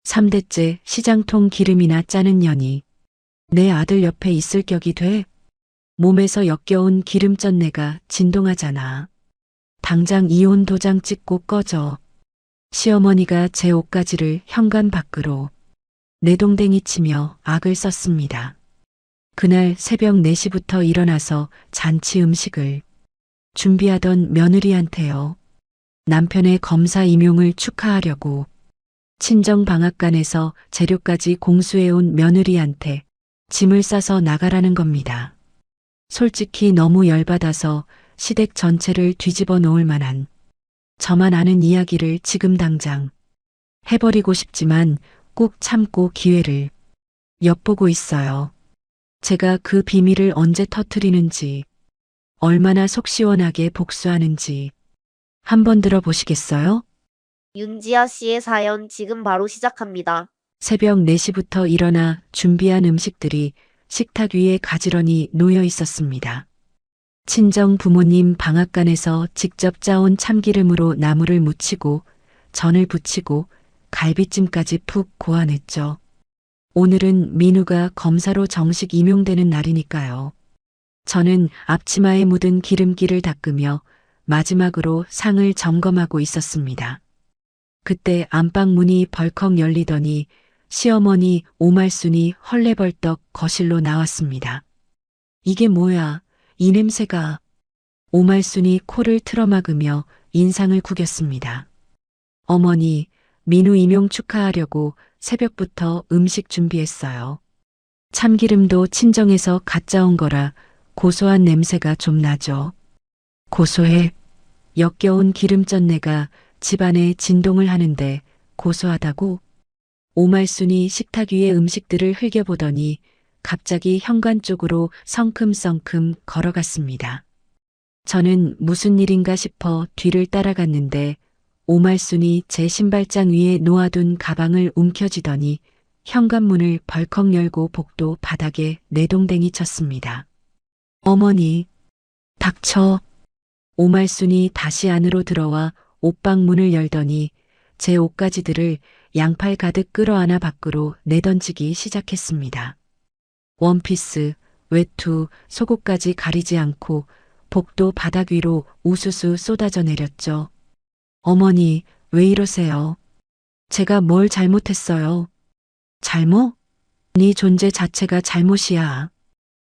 3대째 시장통 기름이나 짜는 년이 내 아들 옆에 있을 격이 돼. 몸에서 역겨운 기름전내가 진동하잖아. 당장 이혼 도장 찍고 꺼져. 시어머니가 제 옷가지를 현관 밖으로 내동댕이 치며 악을 썼습니다. 그날 새벽 4시부터 일어나서 잔치 음식을 준비하던 며느리한테요. 남편의 검사 임용을 축하하려고 친정 방앗간에서 재료까지 공수해온 며느리한테 짐을 싸서 나가라는 겁니다. 솔직히 너무 열받아서 시댁 전체를 뒤집어 놓을 만한 저만 아는 이야기를 지금 당장 해버리고 싶지만 꼭 참고 기회를 엿보고 있어요. 제가 그 비밀을 언제 터뜨리는지, 얼마나 속 시원하게 복수하는지 한번 들어보시겠어요? 윤지아 씨의 사연 지금 바로 시작합니다. 새벽 4시부터 일어나 준비한 음식들이 식탁 위에 가지런히 놓여 있었습니다. 친정 부모님 방앗간에서 직접 짜온 참기름으로 나물을 무치고 전을 부치고 갈비찜까지 푹 고안했죠. 오늘은 민우가 검사로 정식 임용되는 날이니까요. 저는 앞치마에 묻은 기름기를 닦으며 마지막으로 상을 점검하고 있었습니다. 그때 안방 문이 벌컥 열리더니 시어머니 오말순이 헐레벌떡 거실로 나왔습니다. 이게 뭐야, 이 냄새가. 오말순이 코를 틀어막으며 인상을 구겼습니다. 어머니, 민우 임용 축하하려고 새벽부터 음식 준비했어요. 참기름도 친정에서 갖다 온 거라 고소한 냄새가 좀 나죠. 고소해. 역겨운 기름전내가 집안에 진동을 하는데 고소하다고? 오말순이 식탁 위에 음식들을 흘겨보더니 갑자기 현관 쪽으로 성큼성큼 걸어갔습니다. 저는 무슨 일인가 싶어 뒤를 따라갔는데 오말순이 제 신발장 위에 놓아둔 가방을 움켜쥐더니 현관문을 벌컥 열고 복도 바닥에 내동댕이 쳤습니다. 어머니, 닥쳐. 오말순이 다시 안으로 들어와 옷방 문을 열더니 제 옷가지들을 양팔 가득 끌어안아 밖으로 내던지기 시작했습니다. 원피스, 외투, 속옷까지 가리지 않고 복도 바닥 위로 우수수 쏟아져 내렸죠. 어머니, 왜 이러세요? 제가 뭘 잘못했어요? 잘못? 네 존재 자체가 잘못이야.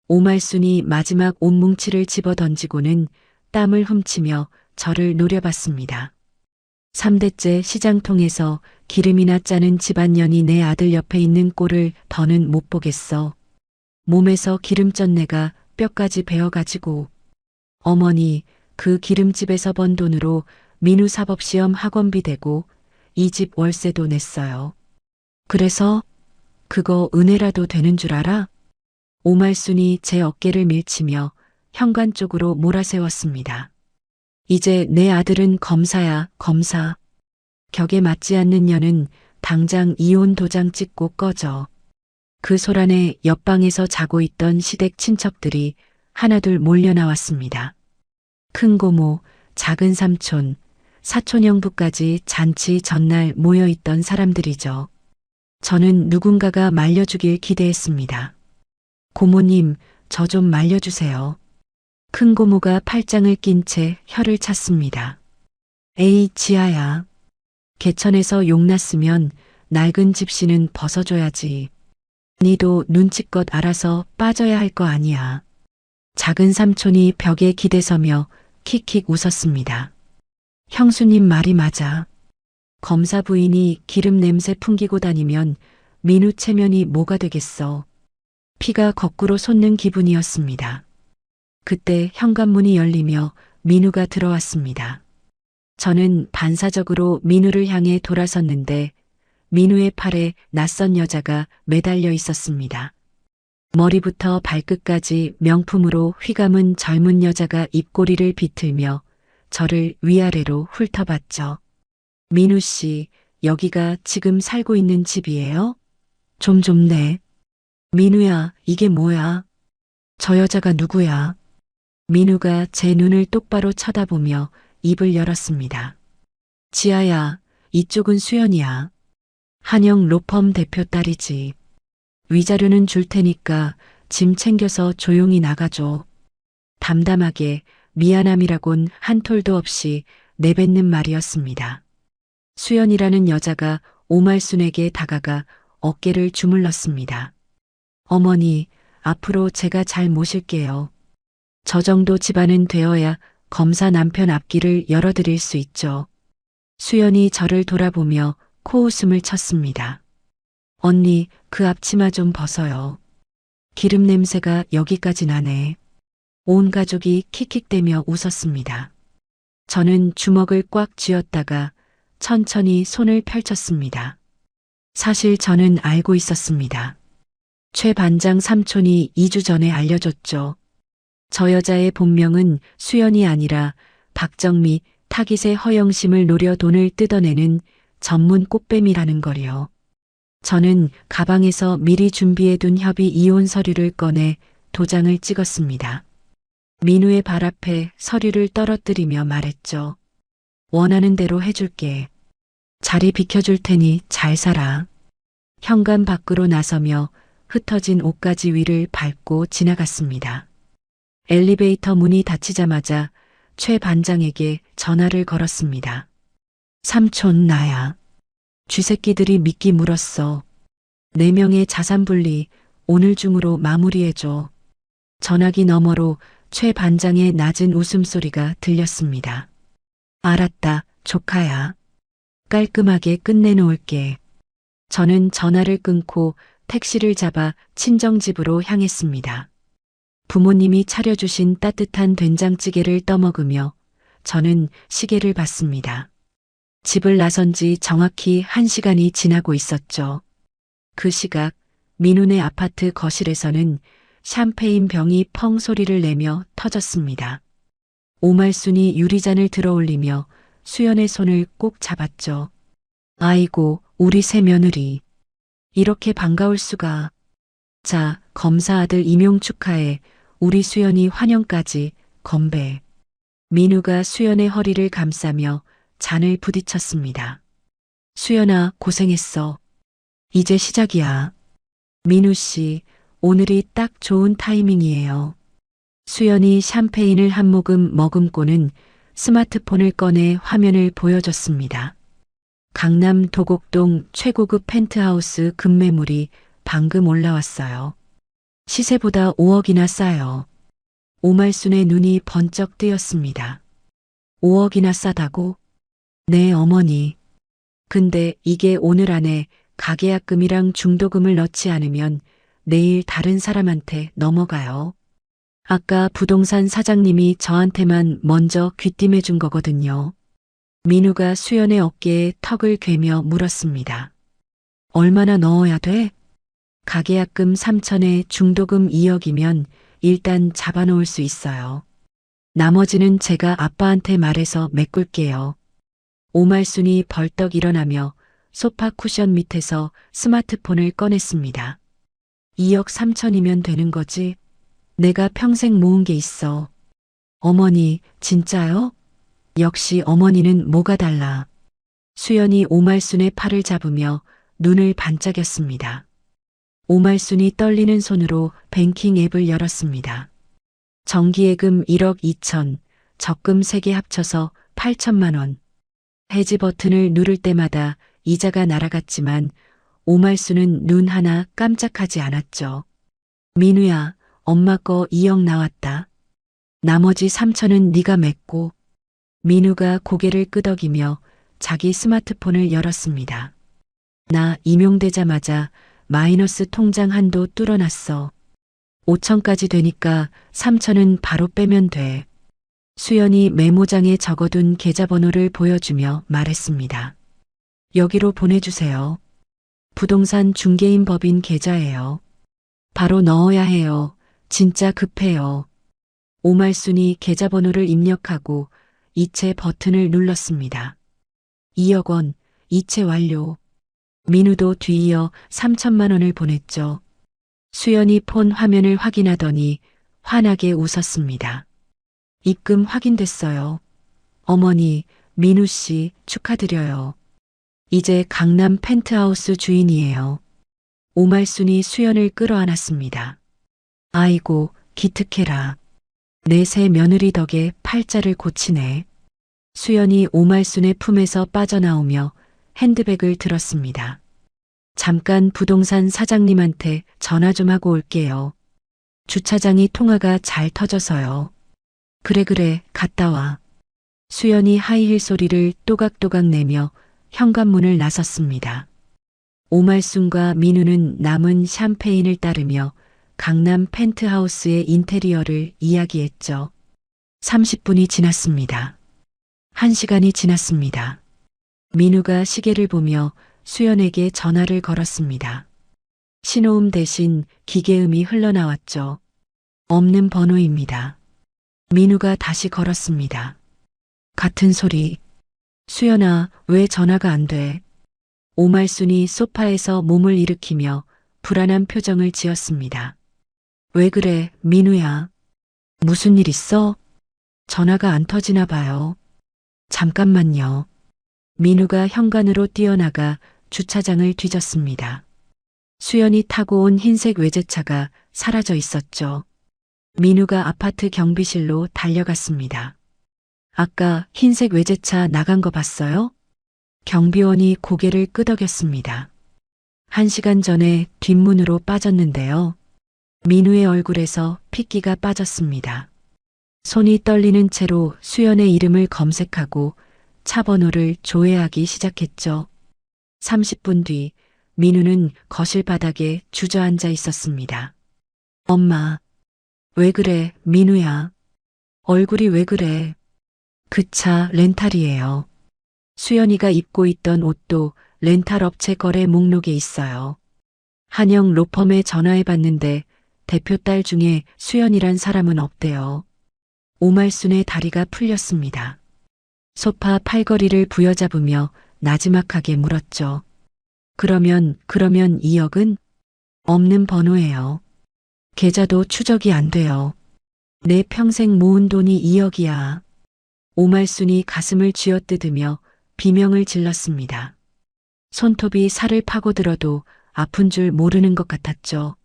오말순이 마지막 옷뭉치를 집어 던지고는 땀을 훔치며 저를 노려봤습니다. 3대째 시장통에서 기름이나 짜는 집안년이 내 아들 옆에 있는 꼴을 더는 못 보겠어. 몸에서 기름전내가 뼈까지 베어가지고. 어머니, 그 기름집에서 번 돈으로 민우 사법시험 학원비 대고 이 집 월세도 냈어요. 그래서 그거 은혜라도 되는 줄 알아? 오말순이 제 어깨를 밀치며 현관 쪽으로 몰아세웠습니다. 이제 내 아들은 검사야, 검사. 격에 맞지 않는 년은 당장 이혼 도장 찍고 꺼져. 그 소란에 옆방에서 자고 있던 시댁 친척들이 하나둘 몰려 나왔습니다. 큰 고모, 작은 삼촌, 사촌 형부까지 잔치 전날 모여있던 사람들이죠. 저는 누군가가 말려주길 기대했습니다. 고모님, 저 좀 말려주세요. 큰 고모가 팔짱을 낀 채 혀를 찼습니다. 에이, 지아야. 개천에서 용났으면 낡은 집시는 벗어줘야지. 니도 눈치껏 알아서 빠져야 할 거 아니야. 작은 삼촌이 벽에 기대서며 킥킥 웃었습니다. 형수님 말이 맞아. 검사 부인이 기름 냄새 풍기고 다니면 민우 체면이 뭐가 되겠어. 피가 거꾸로 솟는 기분이었습니다. 그때 현관문이 열리며 민우가 들어왔습니다. 저는 반사적으로 민우를 향해 돌아섰는데 민우의 팔에 낯선 여자가 매달려 있었습니다. 머리부터 발끝까지 명품으로 휘감은 젊은 여자가 입꼬리를 비틀며 저를 위아래로 훑어봤죠. 민우 씨, 여기가 지금 살고 있는 집이에요? 좀 좁네. 민우야, 이게 뭐야? 저 여자가 누구야? 민우가 제 눈을 똑바로 쳐다보며 입을 열었습니다. 지아야, 이쪽은 수연이야. 한영 로펌 대표 딸이지. 위자료는 줄 테니까 짐 챙겨서 조용히 나가줘. 담담하게 미안함이라곤 한 톨도 없이 내뱉는 말이었습니다. 수연이라는 여자가 오말순에게 다가가 어깨를 주물렀습니다. 어머니, 앞으로 제가 잘 모실게요. 저 정도 집안은 되어야 검사 남편 앞길을 열어드릴 수 있죠. 수연이 저를 돌아보며 코웃음을 쳤습니다. 언니, 그 앞치마 좀 벗어요. 기름 냄새가 여기까지 나네. 온 가족이 킥킥대며 웃었습니다. 저는 주먹을 꽉 쥐었다가 천천히 손을 펼쳤습니다. 사실 저는 알고 있었습니다. 최 반장 삼촌이 2주 전에 알려줬죠. 저 여자의 본명은 수연이 아니라 박정미, 타깃의 허영심을 노려 돈을 뜯어내는 전문 꽃뱀이라는 거리요. 저는 가방에서 미리 준비해둔 협의 이혼 서류를 꺼내 도장을 찍었습니다. 민우의 발 앞에 서류를 떨어뜨리며 말했죠. 원하는 대로 해줄게. 자리 비켜줄 테니 잘 살아. 현관 밖으로 나서며 흩어진 옷가지 위를 밟고 지나갔습니다. 엘리베이터 문이 닫히자마자 최 반장에게 전화를 걸었습니다. 삼촌 나야. 쥐새끼들이 미끼 물었어. 4명의 자산 분리 오늘 중으로 마무리해줘. 전화기 너머로 최 반장의 낮은 웃음소리가 들렸습니다. 알았다, 조카야. 깔끔하게 끝내놓을게. 저는 전화를 끊고 택시를 잡아 친정집으로 향했습니다. 부모님이 차려주신 따뜻한 된장찌개를 떠먹으며 저는 시계를 봤습니다. 집을 나선 지 정확히 1시간이 지나고 있었죠. 그 시각 민훈의 아파트 거실에서는 샴페인 병이 펑 소리를 내며 터졌습니다. 오말순이 유리잔을 들어올리며 수연의 손을 꼭 잡았죠. 아이고, 우리 새 며느리. 이렇게 반가울 수가. 자, 검사 아들 임용 축하해. 우리 수연이 환영까지 건배. 민우가 수연의 허리를 감싸며 잔을 부딪혔습니다. 수연아, 고생했어. 이제 시작이야. 민우 씨, 오늘이 딱 좋은 타이밍이에요. 수연이 샴페인을 한 모금 머금고는 스마트폰을 꺼내 화면을 보여줬습니다. 강남 도곡동 최고급 펜트하우스 급매물이 방금 올라왔어요. 시세보다 5억이나 싸요. 오말순의 눈이 번쩍 뜨였습니다. 5억이나 싸다고? 네, 어머니. 근데 이게 오늘 안에 가계약금이랑 중도금을 넣지 않으면 내일 다른 사람한테 넘어가요. 아까 부동산 사장님이 저한테만 먼저 귀띔해 준 거거든요. 민우가 수연의 어깨에 턱을 괴며 물었습니다. 얼마나 넣어야 돼? 가계약금 3천에 중도금 2억이면 일단 잡아놓을 수 있어요. 나머지는 제가 아빠한테 말해서 메꿀게요. 오말순이 벌떡 일어나며 소파 쿠션 밑에서 스마트폰을 꺼냈습니다. 2억 3천이면 되는 거지? 내가 평생 모은 게 있어. 어머니, 진짜요? 역시 어머니는 뭐가 달라. 수연이 오말순의 팔을 잡으며 눈을 반짝였습니다. 오말순이 떨리는 손으로 뱅킹 앱을 열었습니다. 정기예금 1억 2천, 적금 3개 합쳐서 8천만 원. 해지 버튼을 누를 때마다 이자가 날아갔지만 오말순은 눈 하나 깜짝하지 않았죠. 민우야, 엄마 거 2억 나왔다. 나머지 3천은 네가 맺고. 민우가 고개를 끄덕이며 자기 스마트폰을 열었습니다. 나 임용되자마자 마이너스 통장 한도 뚫어놨어. 5천까지 되니까 3천은 바로 빼면 돼. 수연이 메모장에 적어둔 계좌번호를 보여주며 말했습니다. 여기로 보내주세요. 부동산 중개인 법인 계좌예요. 바로 넣어야 해요. 진짜 급해요. 오말순이 계좌번호를 입력하고 이체 버튼을 눌렀습니다. 2억 원, 이체 완료. 민우도 뒤이어 3천만 원을 보냈죠. 수연이 폰 화면을 확인하더니 환하게 웃었습니다. 입금 확인됐어요. 어머니, 민우 씨 축하드려요. 이제 강남 펜트하우스 주인이에요. 오말순이 수연을 끌어안았습니다. 아이고, 기특해라. 내 새 며느리 덕에 팔자를 고치네. 수연이 오말순의 품에서 빠져나오며 핸드백을 들었습니다. 잠깐 부동산 사장님한테 전화 좀 하고 올게요. 주차장이 통화가 잘 터져서요. 그래, 갔다 와. 수연이 하이힐 소리를 또각또각 내며 현관문을 나섰습니다. 오말순과 민우는 남은 샴페인을 따르며 강남 펜트하우스의 인테리어를 이야기했죠. 30분이 지났습니다. 1시간이 지났습니다. 민우가 시계를 보며 수연에게 전화를 걸었습니다. 신호음 대신 기계음이 흘러나왔죠. 없는 번호입니다. 민우가 다시 걸었습니다. 같은 소리. 수연아, 왜 전화가 안 돼? 오말순이 소파에서 몸을 일으키며 불안한 표정을 지었습니다. 왜 그래, 민우야? 무슨 일 있어? 전화가 안 터지나 봐요. 잠깐만요. 민우가 현관으로 뛰어나가 주차장을 뒤졌습니다. 수연이 타고 온 흰색 외제차가 사라져 있었죠. 민우가 아파트 경비실로 달려갔습니다. 아까 흰색 외제차 나간 거 봤어요? 경비원이 고개를 끄덕였습니다. 1시간 전에 뒷문으로 빠졌는데요. 민우의 얼굴에서 핏기가 빠졌습니다. 손이 떨리는 채로 수연의 이름을 검색하고 차 번호를 조회하기 시작했죠. 30분 뒤 민우는 거실 바닥에 주저앉아 있었습니다. 엄마, 왜 그래, 민우야? 얼굴이 왜 그래? 그 차 렌탈이에요. 수연이가 입고 있던 옷도 렌탈 업체 거래 목록에 있어요. 한영 로펌에 전화해봤는데 대표 딸 중에 수연이란 사람은 없대요. 오말순의 다리가 풀렸습니다. 소파 팔걸이를 부여잡으며 나지막하게 물었죠. 그러면 2억은? 없는 번호예요. 계좌도 추적이 안 돼요. 내 평생 모은 돈이 2억이야. 오말순이 가슴을 쥐어뜯으며 비명을 질렀습니다. 손톱이 살을 파고들어도 아픈 줄 모르는 것 같았죠.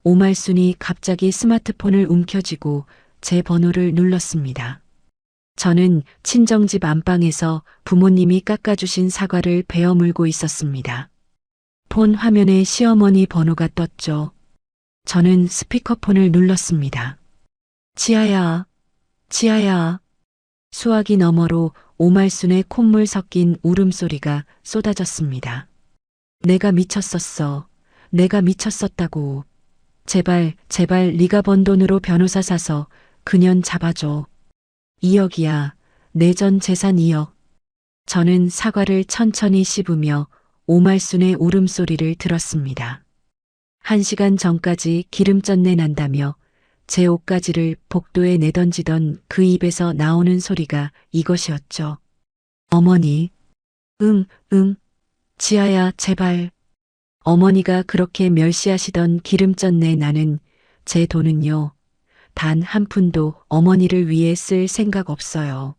오말순이 갑자기 스마트폰을 움켜쥐고 제 번호를 눌렀습니다. 저는 친정집 안방에서 부모님이 깎아주신 사과를 베어 물고 있었습니다. 폰 화면에 시어머니 번호가 떴죠. 저는 스피커폰을 눌렀습니다. 지아야, 지아야. 수화기 너머로 오말순의 콧물 섞인 울음소리가 쏟아졌습니다. 내가 미쳤었어. 내가 미쳤었다고. 제발 네가 번 돈으로 변호사 사서 그년 잡아줘. 2억이야. 내 전 재산 2억. 저는 사과를 천천히 씹으며 오말순의 울음소리를 들었습니다. 1시간 전까지 기름전내 난다며 제 옷가지를 복도에 내던지던 그 입에서 나오는 소리가 이것이었죠. 어머니. 응. 지아야, 제발. 어머니가 그렇게 멸시하시던 기름전내 나는 제 돈은요. 단 한 푼도 어머니를 위해 쓸 생각 없어요.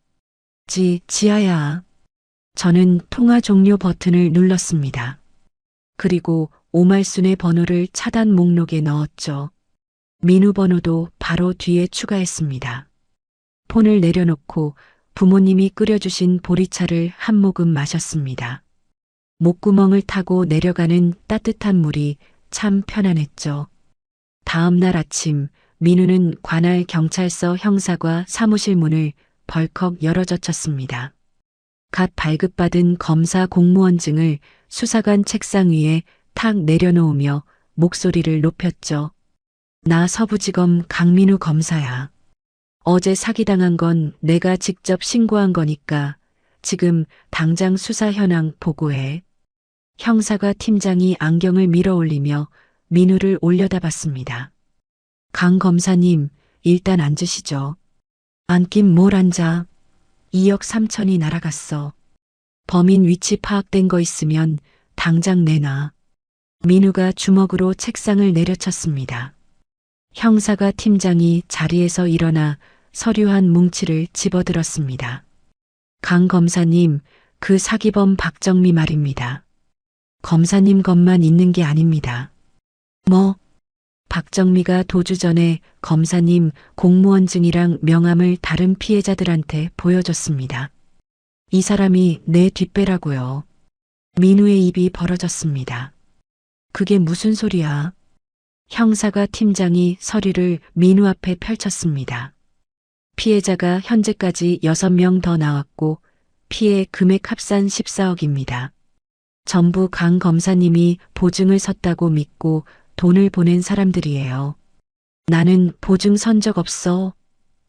지아야. 저는 통화 종료 버튼을 눌렀습니다. 그리고 오말순의 번호를 차단 목록에 넣었죠. 민우 번호도 바로 뒤에 추가했습니다. 폰을 내려놓고 부모님이 끓여주신 보리차를 한 모금 마셨습니다. 목구멍을 타고 내려가는 따뜻한 물이 참 편안했죠. 다음 날 아침 민우는 관할 경찰서 형사과 사무실 문을 벌컥 열어젖혔습니다. 갓 발급받은 검사 공무원증을 수사관 책상 위에 탁 내려놓으며 목소리를 높였죠. 나 서부지검 강민우 검사야. 어제 사기당한 건 내가 직접 신고한 거니까 지금 당장 수사 현황 보고해. 형사가 팀장이 안경을 밀어 올리며 민우를 올려다봤습니다. 강 검사님, 일단 앉으시죠. 앉긴 뭘 앉아. 2억 3천이 날아갔어. 범인 위치 파악된 거 있으면 당장 내놔. 민우가 주먹으로 책상을 내려쳤습니다. 형사가 팀장이 자리에서 일어나 서류 한 뭉치를 집어들었습니다. 강 검사님, 그 사기범 박정미 말입니다. 검사님 것만 있는 게 아닙니다. 뭐? 박정미가 도주 전에 검사님 공무원증이랑 명함을 다른 피해자들한테 보여줬습니다. 이 사람이 내 뒷배라고요. 민우의 입이 벌어졌습니다. 그게 무슨 소리야? 형사과 팀장이 서류를 민우 앞에 펼쳤습니다. 피해자가 현재까지 6명 더 나왔고 피해 금액 합산 14억입니다. 전부 강 검사님이 보증을 섰다고 믿고 돈을 보낸 사람들이에요. 나는 보증 선 적 없어.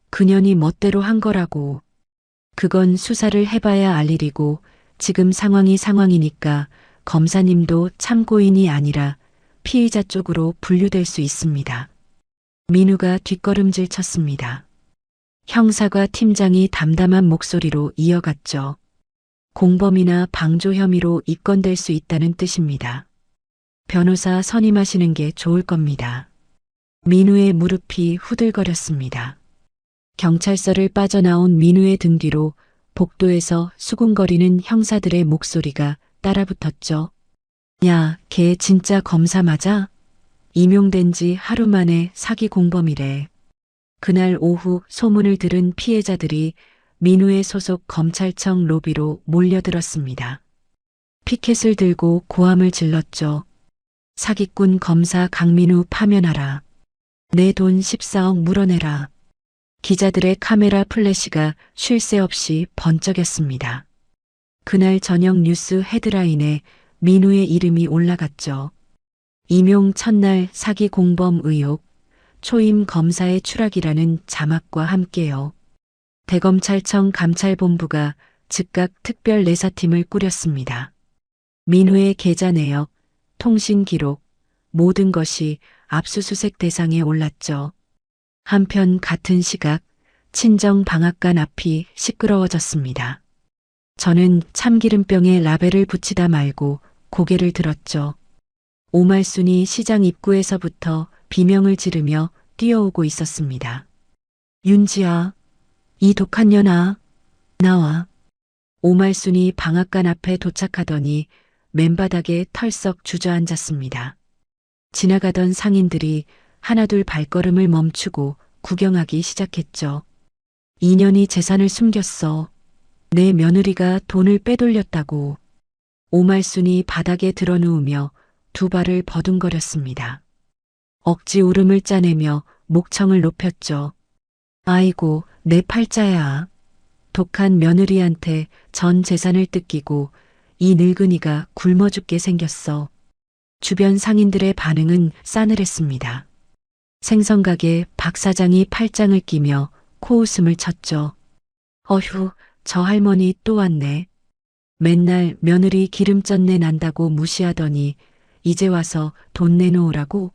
그년이 멋대로 한 거라고. 그건 수사를 해봐야 알 일이고 지금 상황이 상황이니까 검사님도 참고인이 아니라 피의자 쪽으로 분류될 수 있습니다. 민우가 뒷걸음질 쳤습니다. 형사과 팀장이 담담한 목소리로 이어갔죠. 공범이나 방조 혐의로 입건될 수 있다는 뜻입니다. 변호사 선임하시는 게 좋을 겁니다. 민우의 무릎이 후들거렸습니다. 경찰서를 빠져나온 민우의 등 뒤로 복도에서 수군거리는 형사들의 목소리가 따라붙었죠. 야, 걔 진짜 검사 맞아? 임용된 지 하루 만에 사기 공범이래. 그날 오후 소문을 들은 피해자들이 민우의 소속 검찰청 로비로 몰려들었습니다. 피켓을 들고 고함을 질렀죠. 사기꾼 검사 강민우 파면하라. 내 돈 14억 물어내라. 기자들의 카메라 플래시가 쉴 새 없이 번쩍였습니다. 그날 저녁 뉴스 헤드라인에 민우의 이름이 올라갔죠. 임용 첫날 사기 공범 의혹, 초임 검사의 추락이라는 자막과 함께요. 대검찰청 감찰본부가 즉각 특별 내사팀을 꾸렸습니다. 민우의 계좌 내역, 통신 기록, 모든 것이 압수수색 대상에 올랐죠. 한편 같은 시각 친정 방앗간 앞이 시끄러워졌습니다. 저는 참기름병에 라벨을 붙이다 말고 고개를 들었죠. 오말순이 시장 입구에서부터 비명을 지르며 뛰어오고 있었습니다. 윤지아, 이 독한 년아, 나와. 오말순이 방앗간 앞에 도착하더니 맨바닥에 털썩 주저앉았습니다. 지나가던 상인들이 하나둘 발걸음을 멈추고 구경하기 시작했죠. 2년이 재산을 숨겼어. 내 며느리가 돈을 빼돌렸다고. 오말순이 바닥에 드러누우며 두 발을 버둥거렸습니다. 억지 울음을 짜내며 목청을 높였죠. 아이고, 내 팔자야. 독한 며느리한테 전 재산을 뜯기고 이 늙은이가 굶어 죽게 생겼어. 주변 상인들의 반응은 싸늘했습니다. 생선가게 박 사장이 팔짱을 끼며 코웃음을 쳤죠. 어휴, 저 할머니 또 왔네. 맨날 며느리 기름전내 난다고 무시하더니 이제 와서 돈 내놓으라고?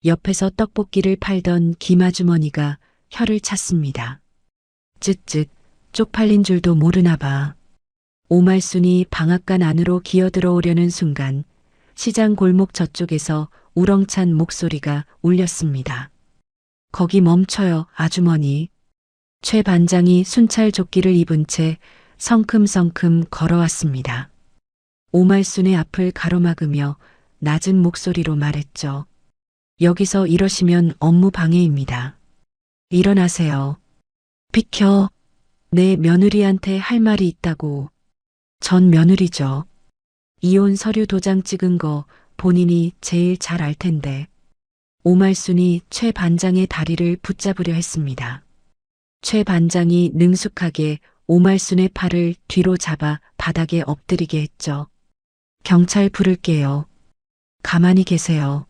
옆에서 떡볶이를 팔던 김아주머니가 혀를 찼습니다. 쯧쯧, 쪽팔린 줄도 모르나 봐. 오말순이 방앗간 안으로 기어들어오려는 순간 시장 골목 저쪽에서 우렁찬 목소리가 울렸습니다. 거기 멈춰요, 아주머니. 최 반장이 순찰 조끼를 입은 채 성큼성큼 걸어왔습니다. 오말순의 앞을 가로막으며 낮은 목소리로 말했죠. 여기서 이러시면 업무 방해입니다. 일어나세요. 비켜. 내 며느리한테 할 말이 있다고. 전 며느리죠. 이혼 서류 도장 찍은 거 본인이 제일 잘 알 텐데. 오말순이 최 반장의 다리를 붙잡으려 했습니다. 최 반장이 능숙하게 오말순의 팔을 뒤로 잡아 바닥에 엎드리게 했죠. 경찰 부를게요. 가만히 계세요.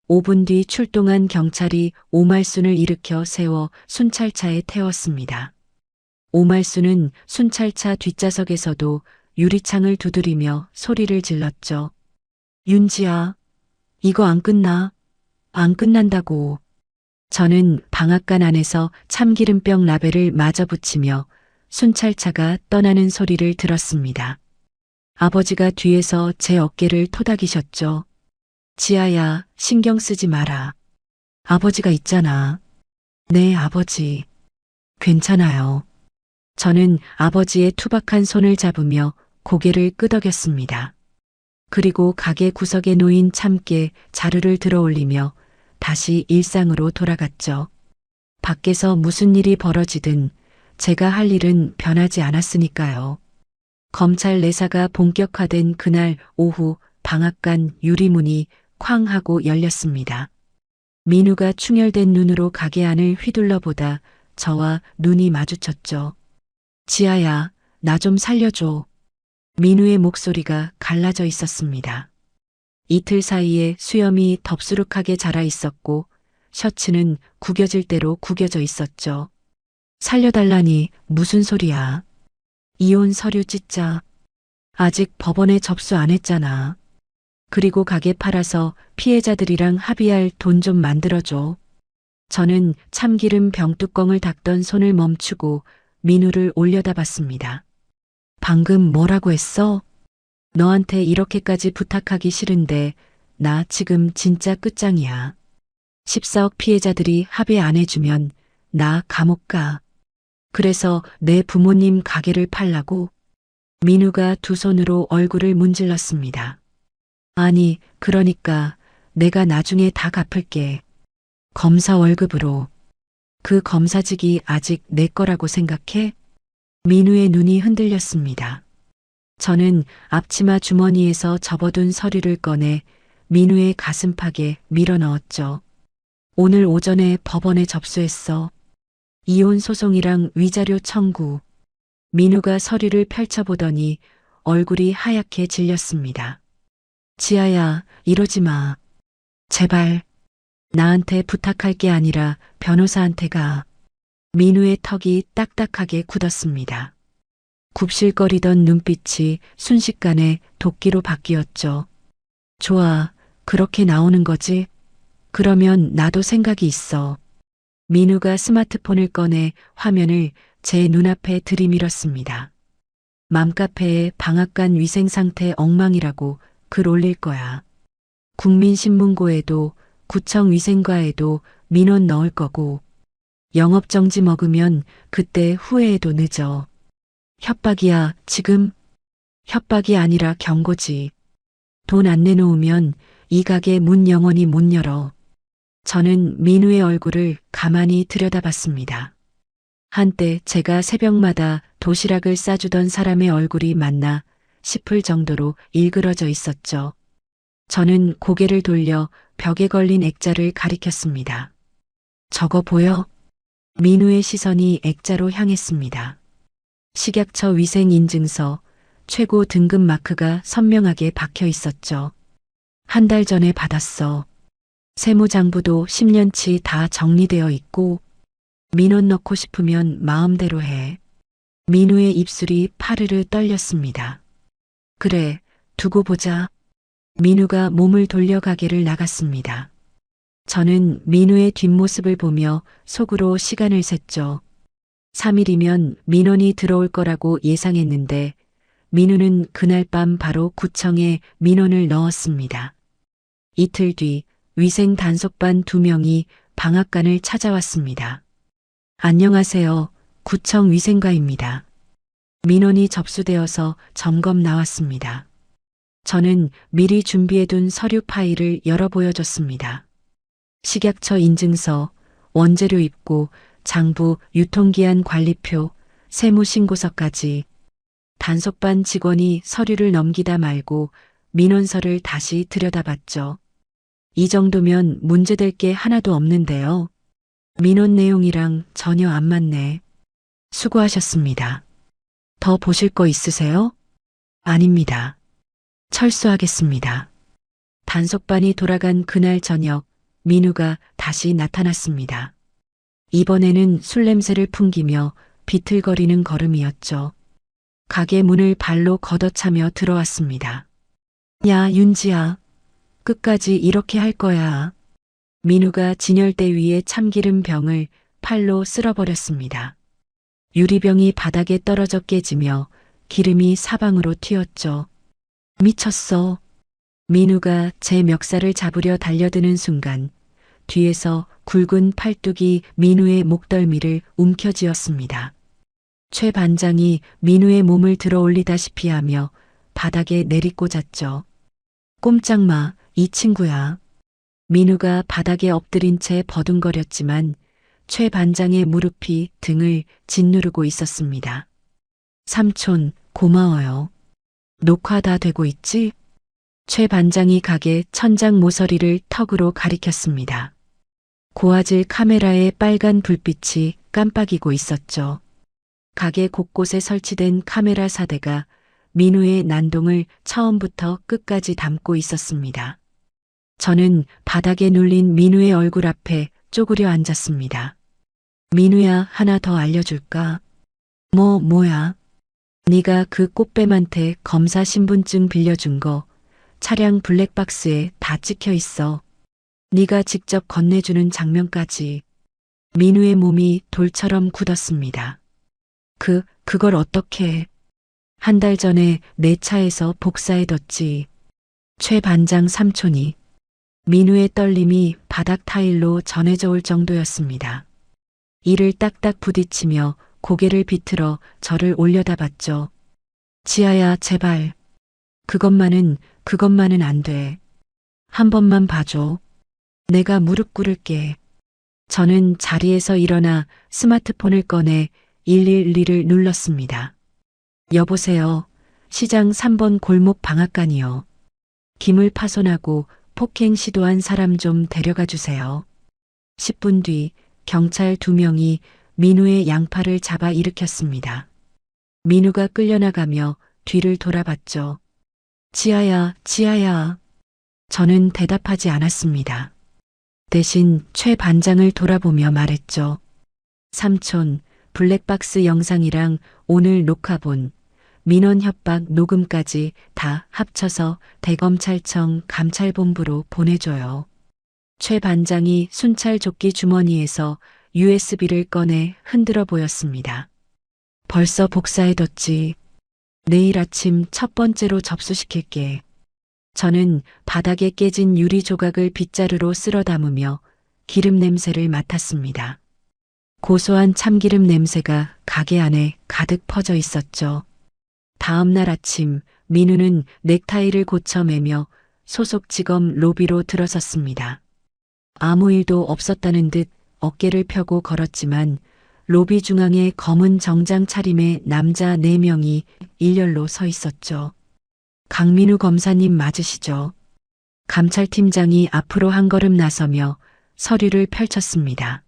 5분 뒤 출동한 경찰이 오말순을 일으켜 세워 순찰차에 태웠습니다. 오말순은 순찰차 뒷좌석에서도 유리창을 두드리며 소리를 질렀죠. 윤지아, 이거 안 끝나. 안 끝난다고. 저는 방앗간 안에서 참기름병 라벨을 마저 붙이며 순찰차가 떠나는 소리를 들었습니다. 아버지가 뒤에서 제 어깨를 토닥이셨죠. 지아야, 신경 쓰지 마라. 아버지가 있잖아. 네, 아버지. 괜찮아요. 저는 아버지의 투박한 손을 잡으며 고개를 끄덕였습니다. 그리고 가게 구석에 놓인 참깨 자루를 들어 올리며 다시 일상으로 돌아갔죠. 밖에서 무슨 일이 벌어지든 제가 할 일은 변하지 않았으니까요. 검찰 내사가 본격화된 그날 오후 방앗간 유리문이 쾅 하고 열렸습니다. 민우가 충혈된 눈으로 가게 안을 휘둘러 보다 저와 눈이 마주쳤죠. 지아야, 나 좀 살려줘. 민우의 목소리가 갈라져 있었습니다. 이틀 사이에 수염이 덥수룩하게 자라 있었고 셔츠는 구겨질 대로 구겨져 있었죠. 살려달라니 무슨 소리야. 이혼 서류 찢자. 아직 법원에 접수 안 했잖아. 그리고 가게 팔아서 피해자들이랑 합의할 돈 좀 만들어줘. 저는 참기름 병뚜껑을 닦던 손을 멈추고 민우를 올려다봤습니다. 방금 뭐라고 했어? 너한테 이렇게까지 부탁하기 싫은데 나 지금 진짜 끝장이야. 14억 피해자들이 합의 안 해주면 나 감옥 가. 그래서 내 부모님 가게를 팔라고? 민우가 두 손으로 얼굴을 문질렀습니다. 아니, 그러니까 내가 나중에 다 갚을게. 검사 월급으로. 그 검사직이 아직 내 거라고 생각해? 민우의 눈이 흔들렸습니다. 저는 앞치마 주머니에서 접어둔 서류를 꺼내 민우의 가슴팍에 밀어 넣었죠. 오늘 오전에 법원에 접수했어. 이혼 소송이랑 위자료 청구. 민우가 서류를 펼쳐보더니 얼굴이 하얗게 질렸습니다. 지아야, 이러지 마. 제발. 나한테 부탁할 게 아니라 변호사한테 가. 민우의 턱이 딱딱하게 굳었습니다. 굽실거리던 눈빛이 순식간에 도끼로 바뀌었죠. 좋아, 그렇게 나오는 거지? 그러면 나도 생각이 있어. 민우가 스마트폰을 꺼내 화면을 제 눈앞에 들이밀었습니다. 맘카페에 방앗간 위생 상태 엉망이라고 글 올릴 거야. 국민신문고에도 구청 위생과에도 민원 넣을 거고 영업정지 먹으면 그때 후회해도 늦어. 협박이야, 지금? 협박이 아니라 경고지. 돈 안 내놓으면 이 가게 문 영원히 못 열어. 저는 민우의 얼굴을 가만히 들여다봤습니다. 한때 제가 새벽마다 도시락을 싸주던 사람의 얼굴이 맞나 싶을 정도로 일그러져 있었죠. 저는 고개를 돌려 벽에 걸린 액자를 가리켰습니다. 저거 보여? 민우의 시선이 액자로 향했습니다. 식약처 위생인증서 최고 등급 마크가 선명하게 박혀 있었죠. 한 달 전에 받았어. 세무장부도 10년치 다 정리되어 있고 민원 넣고 싶으면 마음대로 해. 민우의 입술이 파르르 떨렸습니다. 그래, 두고 보자. 민우가 몸을 돌려 가게를 나갔습니다. 저는 민우의 뒷모습을 보며 속으로 시간을 셌죠. 3일이면 민원이 들어올 거라고 예상했는데 민우는 그날 밤 바로 구청에 민원을 넣었습니다. 이틀 뒤 위생 단속반 2명이 방앗간을 찾아왔습니다. 안녕하세요. 구청 위생과입니다. 민원이 접수되어서 점검 나왔습니다. 저는 미리 준비해둔 서류 파일을 열어 보여줬습니다. 식약처 인증서, 원재료 입고, 장부 유통기한 관리표, 세무신고서까지. 단속반 직원이 서류를 넘기다 말고 민원서를 다시 들여다봤죠. 이 정도면 문제될 게 하나도 없는데요. 민원 내용이랑 전혀 안 맞네. 수고하셨습니다. 더 보실 거 있으세요? 아닙니다. 철수하겠습니다. 단속반이 돌아간 그날 저녁 민우가 다시 나타났습니다. 이번에는 술 냄새를 풍기며 비틀거리는 걸음이었죠. 가게 문을 발로 걷어차며 들어왔습니다. 야, 윤지야. 끝까지 이렇게 할 거야. 민우가 진열대 위에 참기름 병을 팔로 쓸어버렸습니다. 유리병이 바닥에 떨어져 깨지며 기름이 사방으로 튀었죠. 미쳤어. 민우가 제 멱살을 잡으려 달려드는 순간 뒤에서 굵은 팔뚝이 민우의 목덜미를 움켜쥐었습니다. 최 반장이 민우의 몸을 들어 올리다시피 하며 바닥에 내리꽂았죠. 꼼짝 마, 이 친구야. 민우가 바닥에 엎드린 채 버둥거렸지만 최 반장의 무릎이 등을 짓누르고 있었습니다. 삼촌, 고마워요. 녹화 다 되고 있지? 최 반장이 가게 천장 모서리를 턱으로 가리켰습니다. 고화질 카메라의 빨간 불빛이 깜빡이고 있었죠. 가게 곳곳에 설치된 카메라 사대가 민우의 난동을 처음부터 끝까지 담고 있었습니다. 저는 바닥에 눌린 민우의 얼굴 앞에 쪼그려 앉았습니다. 민우야, 하나 더 알려줄까? 뭐야? 네가 그 꽃뱀한테 검사 신분증 빌려준 거 차량 블랙박스에 다 찍혀 있어. 네가 직접 건네주는 장면까지. 민우의 몸이 돌처럼 굳었습니다. 그걸 어떻게 해? 한 달 전에 내 차에서 복사해뒀지. 최 반장 삼촌이. 민우의 떨림이 바닥 타일로 전해져 올 정도였습니다. 이를 딱딱 부딪히며 고개를 비틀어 저를 올려다봤죠. 지아야, 제발. 그것만은 안 돼. 한 번만 봐줘. 내가 무릎 꿇을게. 저는 자리에서 일어나 스마트폰을 꺼내 112를 눌렀습니다. 여보세요. 시장 3번 골목 방앗간이요. 기물 파손하고 폭행 시도한 사람 좀 데려가 주세요. 10분 뒤 경찰 2명이 민우의 양팔을 잡아 일으켰습니다. 민우가 끌려나가며 뒤를 돌아봤죠. 지아야. 저는 대답하지 않았습니다. 대신 최 반장을 돌아보며 말했죠. 삼촌, 블랙박스 영상이랑 오늘 녹화본, 민원 협박 녹음까지 다 합쳐서 대검찰청 감찰본부로 보내줘요. 최 반장이 순찰 조끼 주머니에서 USB를 꺼내 흔들어 보였습니다. 벌써 복사해뒀지. 내일 아침 첫 번째로 접수시킬게. 저는 바닥에 깨진 유리 조각을 빗자루로 쓸어 담으며 기름 냄새를 맡았습니다. 고소한 참기름 냄새가 가게 안에 가득 퍼져 있었죠. 다음 날 아침 민우는 넥타이를 고쳐 매며 소속직업 로비로 들어섰습니다. 아무 일도 없었다는 듯 어깨를 펴고 걸었지만 로비 중앙에 검은 정장 차림의 남자 4명이 일렬로 서 있었죠. 강민우 검사님 맞으시죠? 감찰팀장이 앞으로 한 걸음 나서며 서류를 펼쳤습니다.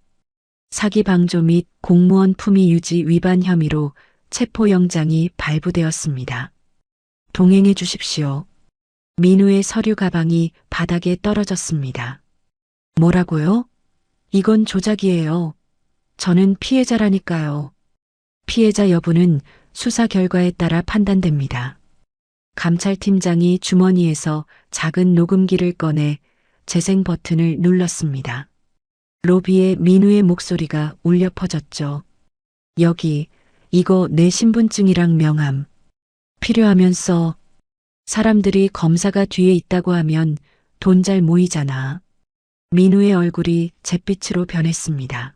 사기 방조 및 공무원 품위 유지 위반 혐의로 체포영장이 발부되었습니다. 동행해 주십시오. 민우의 서류 가방이 바닥에 떨어졌습니다. 뭐라고요? 이건 조작이에요. 저는 피해자라니까요. 피해자 여부는 수사 결과에 따라 판단됩니다. 감찰팀장이 주머니에서 작은 녹음기를 꺼내 재생 버튼을 눌렀습니다. 로비에 민우의 목소리가 울려 퍼졌죠. 여기, 이거 내 신분증이랑 명함. 필요하면 써. 사람들이 검사가 뒤에 있다고 하면 돈 잘 모이잖아. 민우의 얼굴이 잿빛으로 변했습니다.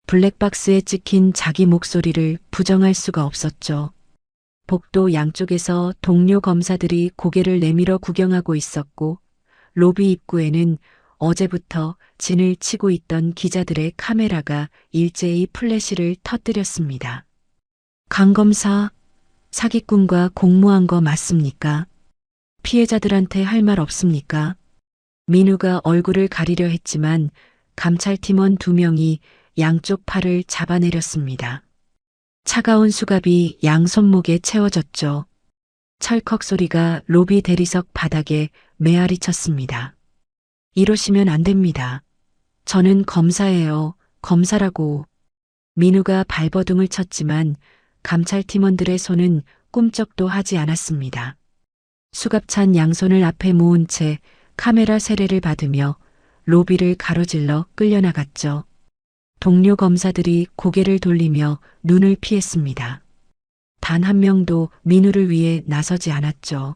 블랙박스에 찍힌 자기 목소리를 부정할 수가 없었죠. 복도 양쪽에서 동료 검사들이 고개를 내밀어 구경하고 있었고 로비 입구에는 어제부터 진을 치고 있던 기자들의 카메라가 일제히 플래시를 터뜨렸습니다. 강 검사, 사기꾼과 공모한 거 맞습니까? 피해자들한테 할 말 없습니까? 민우가 얼굴을 가리려 했지만 감찰팀원 2명이 양쪽 팔을 잡아내렸습니다. 차가운 수갑이 양 손목에 채워졌죠. 철컥 소리가 로비 대리석 바닥에 메아리 쳤습니다. 이러시면 안 됩니다. 저는 검사예요. 검사라고. 민우가 발버둥을 쳤지만 감찰팀원들의 손은 꿈쩍도 하지 않았습니다. 수갑찬 양손을 앞에 모은 채 카메라 세례를 받으며 로비를 가로질러 끌려나갔죠. 동료 검사들이 고개를 돌리며 눈을 피했습니다. 단 한 명도 민우를 위해 나서지 않았죠.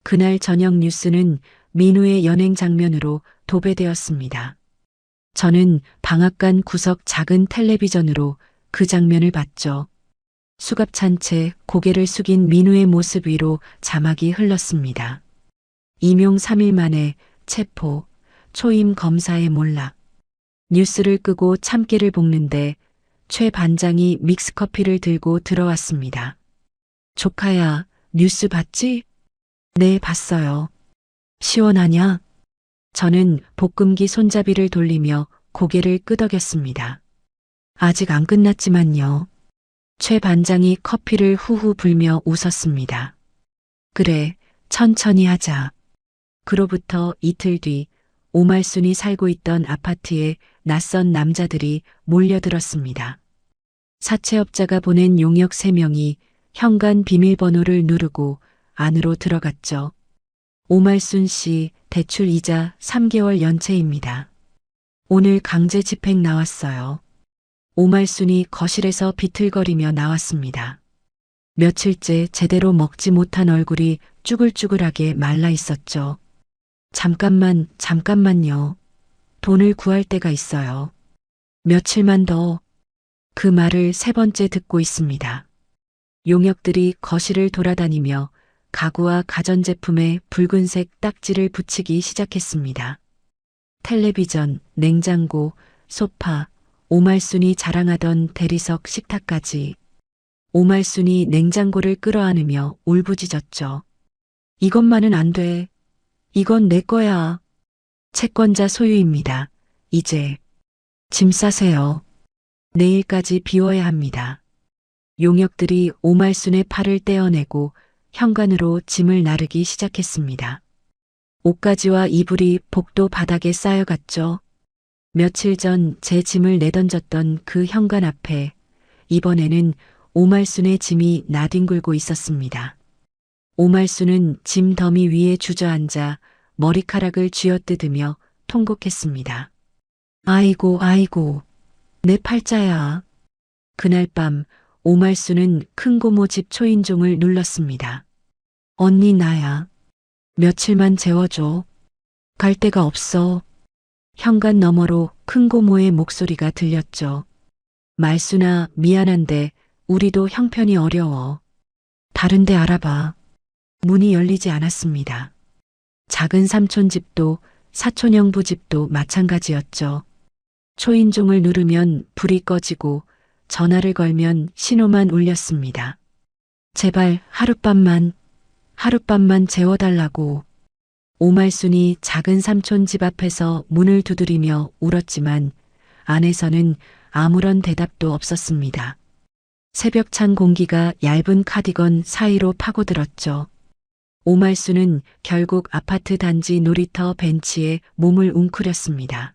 그날 저녁 뉴스는 민우의 연행 장면으로 도배되었습니다. 저는 방앗간 구석 작은 텔레비전으로 그 장면을 봤죠. 수갑 찬 채 고개를 숙인 민우의 모습 위로 자막이 흘렀습니다. 임용 3일 만에 체포, 초임 검사의 몰락. 뉴스를 끄고 참깨를 볶는데 최 반장이 믹스커피를 들고 들어왔습니다. 조카야, 뉴스 봤지? 네, 봤어요. 시원하냐? 저는 볶음기 손잡이를 돌리며 고개를 끄덕였습니다. 아직 안 끝났지만요. 최 반장이 커피를 후후 불며 웃었습니다. 그래, 천천히 하자. 그로부터 이틀 뒤 오말순이 살고 있던 아파트에 낯선 남자들이 몰려들었습니다. 사채업자가 보낸 용역 3명이 현관 비밀번호를 누르고 안으로 들어갔죠. 오말순 씨 대출 이자 3개월 연체입니다. 오늘 강제 집행 나왔어요. 오말순이 거실에서 비틀거리며 나왔습니다. 며칠째 제대로 먹지 못한 얼굴이 쭈글쭈글하게 말라 있었죠. 잠깐만요. 돈을 구할 데가 있어요. 며칠만 더. 그 말을 3번째 듣고 있습니다. 용역들이 거실을 돌아다니며 가구와 가전제품에 붉은색 딱지를 붙이기 시작했습니다. 텔레비전, 냉장고, 소파, 오말순이 자랑하던 대리석 식탁까지. 오말순이 냉장고를 끌어안으며 울부짖었죠. 이것만은 안 돼. 이건 내 거야. 채권자 소유입니다. 이제 짐 싸세요. 내일까지 비워야 합니다. 용역들이 오말순의 팔을 떼어내고 현관으로 짐을 나르기 시작했습니다. 옷가지와 이불이 복도 바닥에 쌓여갔죠. 며칠 전 제 짐을 내던졌던 그 현관 앞에 이번에는 오말순의 짐이 나뒹굴고 있었습니다. 오말순은 짐 더미 위에 주저앉아 머리카락을 쥐어뜯으며 통곡했습니다. 아이고, 내 팔자야. 그날 밤 오말순은 큰 고모 집 초인종을 눌렀습니다. 언니 나야. 며칠만 재워줘. 갈 데가 없어. 현관 너머로 큰 고모의 목소리가 들렸죠. 말순아, 미안한데 우리도 형편이 어려워. 다른 데 알아봐. 문이 열리지 않았습니다. 작은 삼촌 집도 사촌 형부 집도 마찬가지였죠. 초인종을 누르면 불이 꺼지고 전화를 걸면 신호만 울렸습니다. 제발 하룻밤만 재워달라고. 오말순이 작은 삼촌 집 앞에서 문을 두드리며 울었지만 안에서는 아무런 대답도 없었습니다. 새벽찬 공기가 얇은 카디건 사이로 파고들었죠. 오말순은 결국 아파트 단지 놀이터 벤치에 몸을 웅크렸습니다.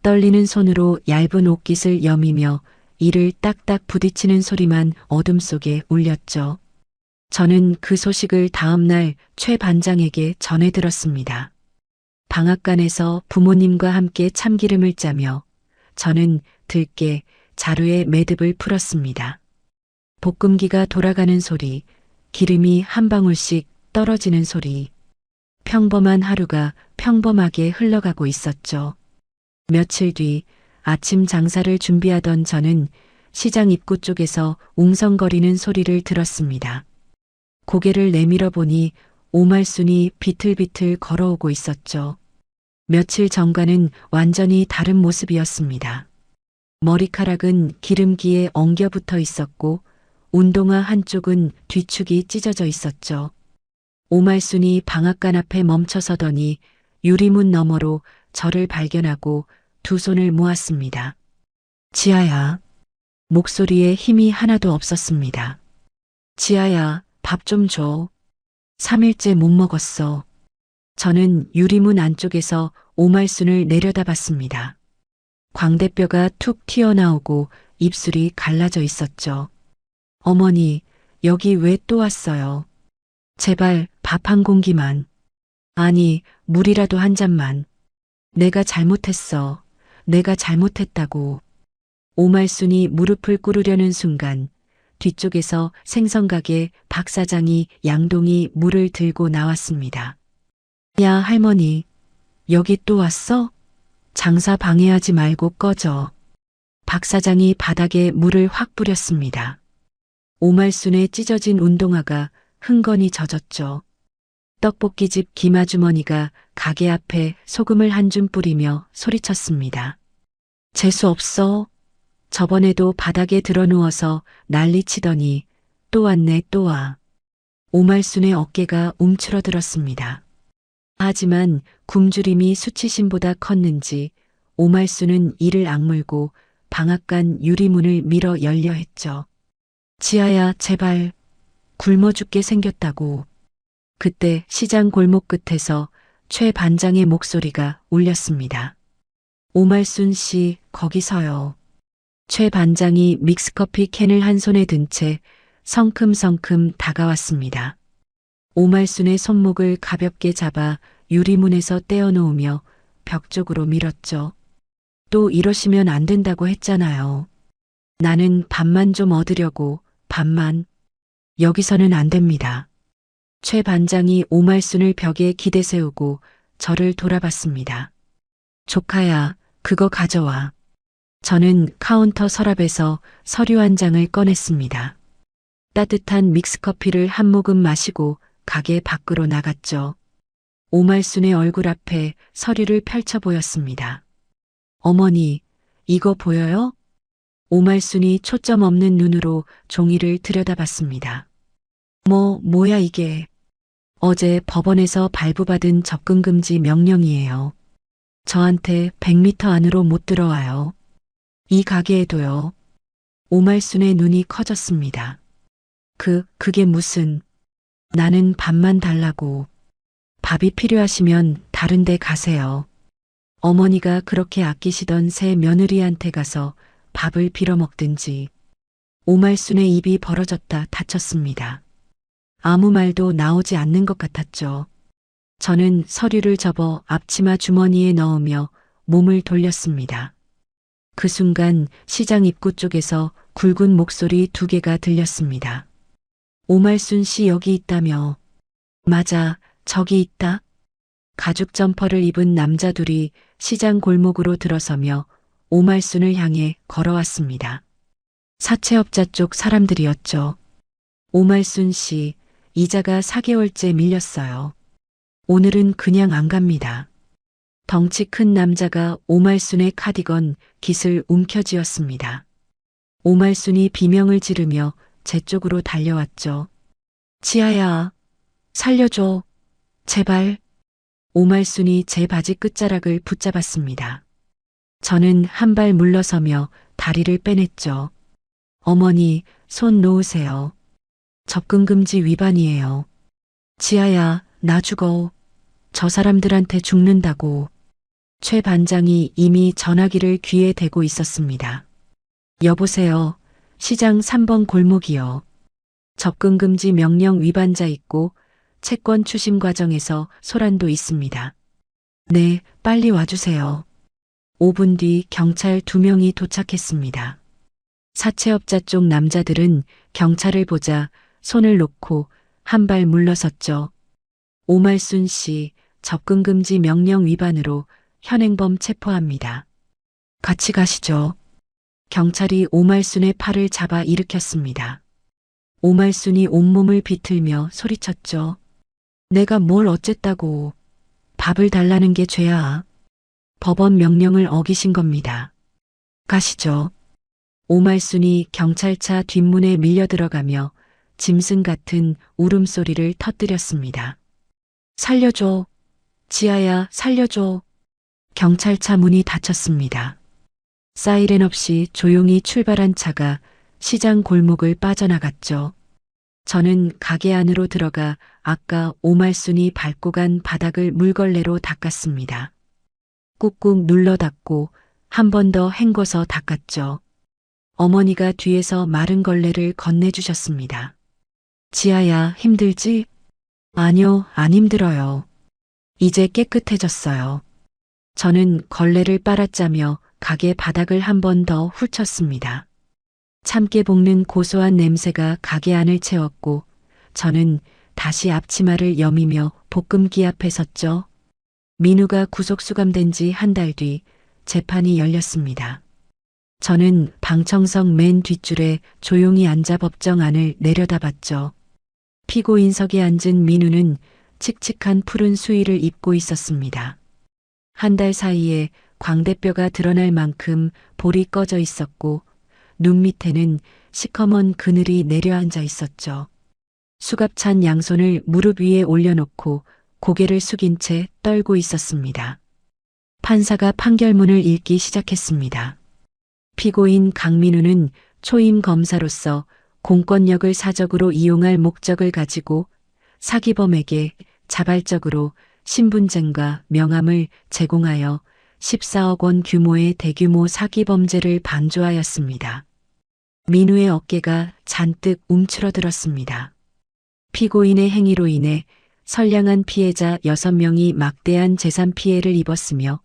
떨리는 손으로 얇은 옷깃을 여미며 이를 딱딱 부딪히는 소리만 어둠 속에 울렸죠. 저는 그 소식을 다음 날 최 반장에게 전해 들었습니다. 방앗간에서 부모님과 함께 참기름을 짜며 저는 들깨, 자루에 매듭을 풀었습니다. 볶음기가 돌아가는 소리, 기름이 한 방울씩 떨어지는 소리. 평범한 하루가 평범하게 흘러가고 있었죠. 며칠 뒤 아침 장사를 준비하던 저는 시장 입구 쪽에서 웅성거리는 소리를 들었습니다. 고개를 내밀어 보니 오말순이 비틀비틀 걸어오고 있었죠. 며칠 전과는 완전히 다른 모습이었습니다. 머리카락은 기름기에 엉겨 붙어 있었고 운동화 한쪽은 뒤축이 찢어져 있었죠. 오말순이 방앗간 앞에 멈춰서더니 유리문 너머로 저를 발견하고 두 손을 모았습니다. 지아야. 목소리에 힘이 하나도 없었습니다. 지아야, 밥 좀 줘. 3일째 못 먹었어. 저는 유리문 안쪽에서 오말순을 내려다봤습니다. 광대뼈가 툭 튀어나오고 입술이 갈라져 있었죠. 어머니, 여기 왜 또 왔어요? 제발 밥 한 공기만. 아니, 물이라도 한 잔만. 내가 잘못했어. 내가 잘못했다고. 오말순이 무릎을 꿇으려는 순간 뒤쪽에서 생선가게 박 사장이 양동이 물을 들고 나왔습니다. 야, 할머니. 여기 또 왔어? 장사 방해하지 말고 꺼져. 박 사장이 바닥에 물을 확 뿌렸습니다. 오말순의 찢어진 운동화가 흥건히 젖었죠. 떡볶이집 김아주머니가 가게 앞에 소금을 한 줌 뿌리며 소리쳤습니다. 재수 없어. 저번에도 바닥에 드러누워서 난리치더니 또 왔네 또 와. 오말순의 어깨가 움츠러들었습니다. 하지만 굶주림이 수치심보다 컸는지 오말순은 이를 악물고 방앗간 유리문을 밀어 열려 했죠. 지아야 제발 굶어 죽게 생겼다고. 그때 시장 골목 끝에서 최 반장의 목소리가 울렸습니다. 오말순 씨 거기서요. 최 반장이 믹스커피 캔을 한 손에 든 채 성큼성큼 다가왔습니다. 오말순의 손목을 가볍게 잡아 유리문에서 떼어놓으며 벽 쪽으로 밀었죠. 또 이러시면 안 된다고 했잖아요. 나는 밥만 좀 얻으려고 밥만. 여기서는 안 됩니다. 최 반장이 오말순을 벽에 기대 세우고 저를 돌아봤습니다. 조카야, 그거 가져와. 저는 카운터 서랍에서 서류 한 장을 꺼냈습니다. 따뜻한 믹스커피를 한 모금 마시고 가게 밖으로 나갔죠. 오말순의 얼굴 앞에 서류를 펼쳐 보였습니다. 어머니, 이거 보여요? 오말순이 초점 없는 눈으로 종이를 들여다봤습니다. 뭐야 이게. 어제 법원에서 발부받은 접근금지 명령이에요. 저한테 100m 안으로 못 들어와요. 이 가게에도요. 오말순의 눈이 커졌습니다. 그게 무슨. 나는 밥만 달라고. 밥이 필요하시면 다른 데 가세요. 어머니가 그렇게 아끼시던 새 며느리한테 가서 밥을 빌어먹든지. 오말순의 입이 벌어졌다 닫혔습니다. 아무 말도 나오지 않는 것 같았죠. 저는 서류를 접어 앞치마 주머니에 넣으며 몸을 돌렸습니다. 그 순간 시장 입구 쪽에서 굵은 목소리 2개가 들렸습니다. 오말순 씨 여기 있다며. 맞아, 저기 있다. 가죽 점퍼를 입은 남자 둘이 시장 골목으로 들어서며 오말순을 향해 걸어왔습니다. 사채업자 쪽 사람들이었죠. 오말순 씨, 이자가 4개월째 밀렸어요. 오늘은 그냥 안 갑니다. 덩치 큰 남자가 오말순의 카디건 깃을 움켜쥐었습니다. 오말순이 비명을 지르며 제 쪽으로 달려왔죠. 지아야, 살려줘. 제발. 오말순이 제 바지 끝자락을 붙잡았습니다. 저는 한 발 물러서며 다리를 빼냈죠. 어머니, 손 놓으세요. 접근금지 위반이에요. 지아야, 나 죽어. 저 사람들한테 죽는다고. 최 반장이 이미 전화기를 귀에 대고 있었습니다. 여보세요. 시장 3번 골목이요. 접근금지 명령 위반자 있고 채권 추심 과정에서 소란도 있습니다. 네, 빨리 와주세요. 5분 뒤 경찰 2명이 도착했습니다. 사채업자 쪽 남자들은 경찰을 보자 손을 놓고 한 발 물러섰죠. 오말순 씨 접근금지 명령 위반으로 현행범 체포합니다. 같이 가시죠. 경찰이 오말순의 팔을 잡아 일으켰습니다. 오말순이 온몸을 비틀며 소리쳤죠. 내가 뭘 어쨌다고. 밥을 달라는 게 죄야. 법원 명령을 어기신 겁니다. 가시죠. 오말순이 경찰차 뒷문에 밀려 들어가며 짐승 같은 울음소리를 터뜨렸습니다. 살려줘. 지아야, 살려줘. 경찰차 문이 닫혔습니다. 사이렌 없이 조용히 출발한 차가 시장 골목을 빠져나갔죠. 저는 가게 안으로 들어가 아까 오말순이 밟고 간 바닥을 물걸레로 닦았습니다. 꾹꾹 눌러 닦고 한 번 더 헹궈서 닦았죠. 어머니가 뒤에서 마른 걸레를 건네주셨습니다. 지아야, 힘들지? 아니요, 안 힘들어요. 이제 깨끗해졌어요. 저는 걸레를 빨아짜며 가게 바닥을 한 번 더 훑쳤습니다. 참깨 볶는 고소한 냄새가 가게 안을 채웠고 저는 다시 앞치마를 여미며 볶음기 앞에 섰죠. 민우가 구속 수감된 지 한 달 뒤 재판이 열렸습니다. 저는 방청석 맨 뒷줄에 조용히 앉아 법정 안을 내려다봤죠. 피고인석에 앉은 민우는 칙칙한 푸른 수의를 입고 있었습니다. 한 달 사이에 광대뼈가 드러날 만큼 볼이 꺼져 있었고 눈 밑에는 시커먼 그늘이 내려앉아 있었죠. 수갑찬 양손을 무릎 위에 올려놓고 고개를 숙인 채 떨고 있었습니다. 판사가 판결문을 읽기 시작했습니다. 피고인 강민우는 초임 검사로서 공권력을 사적으로 이용할 목적을 가지고 사기범에게 자발적으로 신분증과 명함을 제공하여 14억 원 규모의 대규모 사기범죄를 방조하였습니다. 민우의 어깨가 잔뜩 움츠러들었습니다. 피고인의 행위로 인해 선량한 피해자 6명이 막대한 재산 피해를 입었으며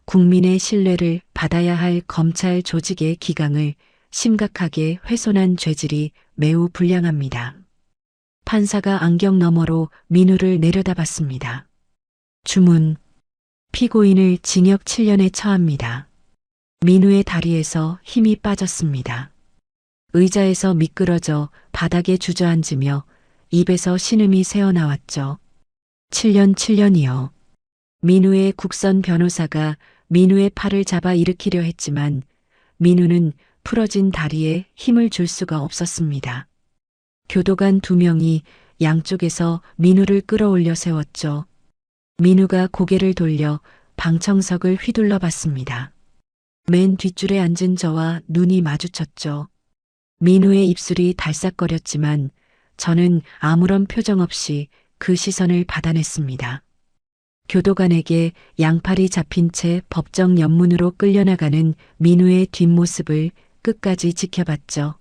국민의 신뢰를 받아야 할 검찰 조직의 기강을 심각하게 훼손한 죄질이 매우 불량합니다. 판사가 안경 너머로 민우를 내려다봤습니다. 주문. 피고인을 징역 7년에 처합니다. 민우의 다리에서 힘이 빠졌습니다. 의자에서 미끄러져 바닥에 주저앉으며 입에서 신음이 새어나왔죠. 7년이요. 민우의 국선 변호사가 민우의 팔을 잡아 일으키려 했지만 민우는 풀어진 다리에 힘을 줄 수가 없었습니다. 교도관 2명이 양쪽에서 민우를 끌어올려 세웠죠. 민우가 고개를 돌려 방청석을 휘둘러 봤습니다. 맨 뒷줄에 앉은 저와 눈이 마주쳤죠. 민우의 입술이 달싹거렸지만 저는 아무런 표정 없이 그 시선을 받아냈습니다. 교도관에게 양팔이 잡힌 채 법정 연문으로 끌려나가는 민우의 뒷모습을 끝까지 지켜봤죠.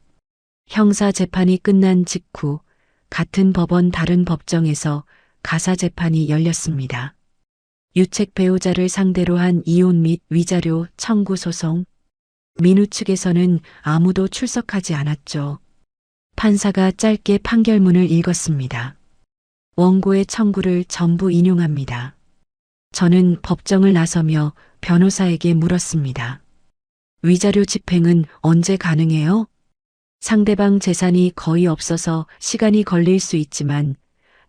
형사 재판이 끝난 직후 같은 법원 다른 법정에서 가사 재판이 열렸습니다. 유책 배우자를 상대로 한 이혼 및 위자료 청구 소송. 민우 측에서는 아무도 출석하지 않았죠. 판사가 짧게 판결문을 읽었습니다. 원고의 청구를 전부 인용합니다. 저는 법정을 나서며 변호사에게 물었습니다. 위자료 집행은 언제 가능해요? 상대방 재산이 거의 없어서 시간이 걸릴 수 있지만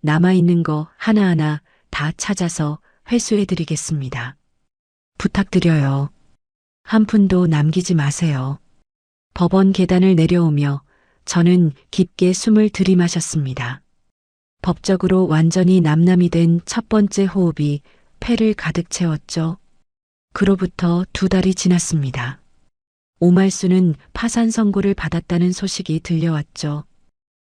남아있는 거 하나하나 다 찾아서 회수해드리겠습니다. 부탁드려요. 한 푼도 남기지 마세요. 법원 계단을 내려오며 저는 깊게 숨을 들이마셨습니다. 법적으로 완전히 남남이 된 첫 번째 호흡이 폐를 가득 채웠죠. 그로부터 2달이 지났습니다. 오말수는 파산 선고를 받았다는 소식이 들려왔죠.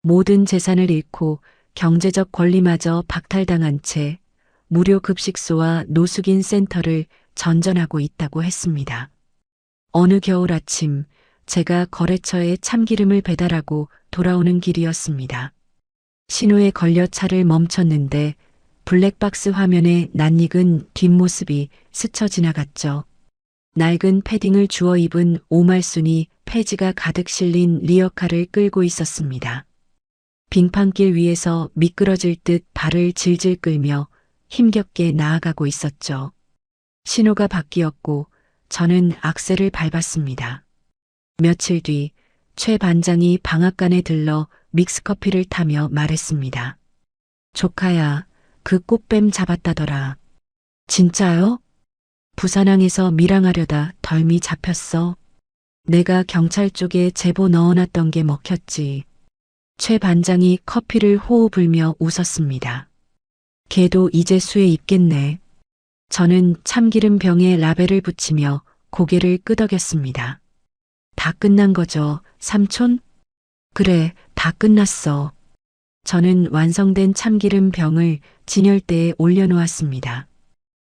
모든 재산을 잃고 경제적 권리마저 박탈당한 채 무료 급식소와 노숙인 센터를 전전하고 있다고 했습니다. 어느 겨울 아침 제가 거래처에 참기름을 배달하고 돌아오는 길이었습니다. 신호에 걸려 차를 멈췄는데 블랙박스 화면에 낯익은 뒷모습이 스쳐 지나갔죠. 낡은 패딩을 주워 입은 오말순이 폐지가 가득 실린 리어카를 끌고 있었습니다. 빙판길 위에서 미끄러질 듯 발을 질질 끌며 힘겹게 나아가고 있었죠. 신호가 바뀌었고 저는 악셀을 밟았습니다. 며칠 뒤 최 반장이 방앗간에 들러 믹스커피를 타며 말했습니다. 조카야, 그 꽃뱀 잡았다더라. 진짜요? 부산항에서 밀항하려다 덜미 잡혔어. 내가 경찰 쪽에 제보 넣어놨던 게 먹혔지. 최 반장이 커피를 호호 불며 웃었습니다. 걔도 이제 수에 입겠네. 저는 참기름 병에 라벨을 붙이며 고개를 끄덕였습니다. 다 끝난 거죠, 삼촌? 그래, 다 끝났어. 저는 완성된 참기름 병을 진열대에 올려놓았습니다.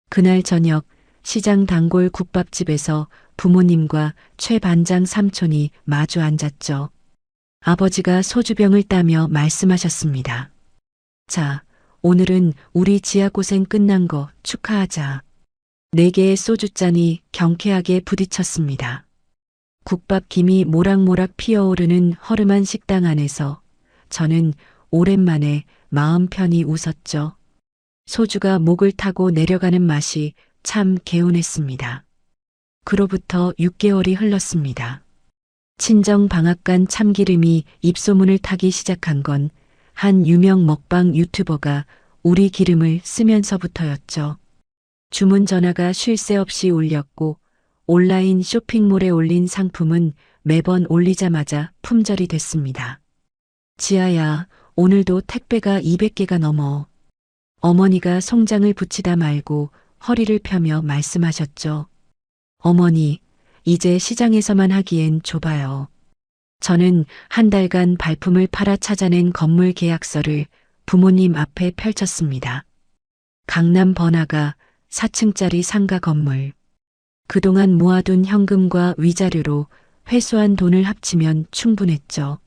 그날 저녁 시장 단골 국밥집에서 부모님과 최 반장 삼촌이 마주 앉았죠. 아버지가 소주병을 따며 말씀하셨습니다. 자, 오늘은 우리 지아 고생 끝난 거 축하하자. 4개의 소주잔이 경쾌하게 부딪혔습니다. 국밥 김이 모락모락 피어오르는 허름한 식당 안에서 저는 오랜만에 마음 편히 웃었죠. 소주가 목을 타고 내려가는 맛이 참 개운했습니다. 그로부터 6개월이 흘렀습니다. 친정 방앗간 참기름이 입소문을 타기 시작한 건 한 유명 먹방 유튜버가 우리 기름을 쓰면서부터였죠. 주문 전화가 쉴 새 없이 울렸고 온라인 쇼핑몰에 올린 상품은 매번 올리자마자 품절이 됐습니다. 지아야, 오늘도 택배가 200개가 넘어. 어머니가 송장을 붙이다 말고 허리를 펴며 말씀하셨죠. 어머니, 이제 시장에서만 하기엔 좁아요. 저는 한 달간 발품을 팔아 찾아낸 건물 계약서를 부모님 앞에 펼쳤습니다. 강남 번화가 4층짜리 상가 건물. 그동안 모아둔 현금과 위자료로 회수한 돈을 합치면 충분했죠.